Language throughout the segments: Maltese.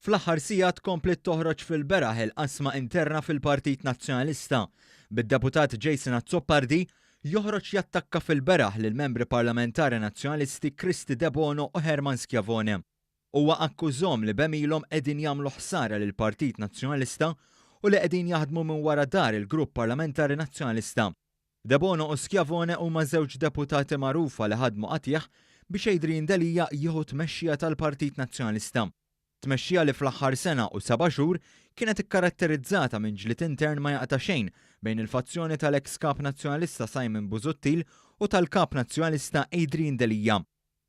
Fl-aħħar sigħat komplet toħroġ fil-beraħ il-qasma interna fil-Partit Nazzjonalista bid-deputat Jason Azzopardi joħroġ jattakka fil-beraħ lill-membri parlamentari nazzjonalisti Kristi De Bono u Herman Schiavone. Huwa akkużhom li bemilhom qegħdin jagħmlu ħsara lill-Partit Nazzjonalista u li qegħdin jaħdmu minn wara dar il-Grupp Parlamentari Nazzjonalista. De Bono u Schiavone huma żewġ deputati magħrufa li ħadmu qatih biex Adrian Delija jieħu tmexxija tal-Partit Nazzjonalista. Tmexxija li fl-aħħar sena u 7 xhur kienet ikkaratterizzata minn ġlied intern ma jaqta' xejn bejn il-fazzjoni tal-eks kap nazzjonalista Simon Busuttil u tal-kap nazzjonalista Adrian Delija.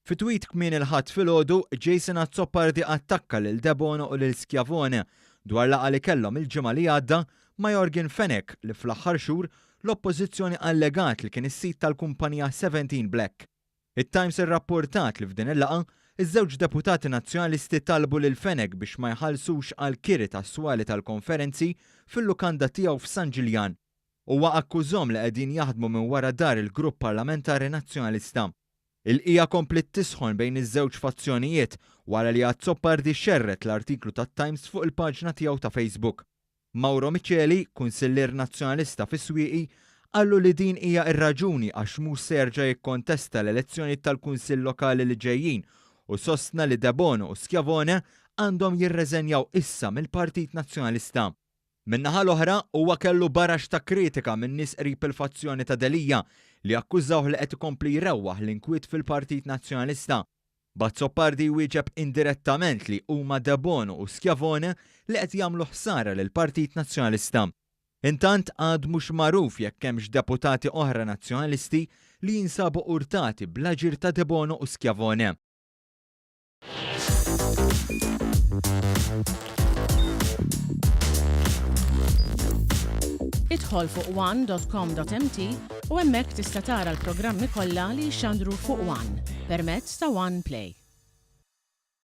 Fi tweet kmien il-ħadd filgħodu, Jason Azzopardi attakka lil De Bono u lil Schiavone dwar laqgħa li kellhom il-ġimgħa li għadda ma' Jorgen Fenech li fl-aħħar xhur l-oppożizzjoni allegat li kien is-sit tal-kumpanija 17 Black. It-Times irrapportat li f'din il-laqgħa iż-żewġ deputati nazzjonalisti talbu lil Fenech biex ma jħallsux għal kiri tas-swali tal-konferenzi fil-lukanda tiegħu f'San Ġiljan. Huwa akkużhom li qegħdin jaħdmu minn wara dar il-Grupp Parlamentari Nazzjonalista. Il-qija komplet tisħon bejn iż-żewġ fazzjonijiet wara li Azzopardi xerret l-artiklu tat-Times fuq il-paġna tiegħu ta' Facebook. Mauro Micheli, kunsillier nazzjonalista fis-Swieqi, qallu li din hija r-raġuni għax mhux se jerġa' jikkontesta l-elezzjoni tal-Kunsill Lokali li ġejjin u sostna li De Bono u Schiavone għandhom jirreżenjaw issa mill-Partit Nazzjonalista. Min-naħa l-oħra huwa kellu barax ta' kritika minn nies qrib il-fazzjoni ta' Delija li akkużaw li qed ikompli jrewwaħ l-inkwiet fil-Partit Nazzjonalista. Azzopardi wieġeb indirettament li huma De Bono u Schiavone li qed jagħmlu ħsara lill-Partit Nazzjonalista. Intant għad mhux magħruf jekk hemmx deputati oħra nazzjonalisti li jinsabu urtati bl-aġir ta' De Bono u Schiavone. Idħol fuq one.com.mt u hemmhekk tista' tara l-programmi kollha li jxandru fuq One permezz ta' One Play.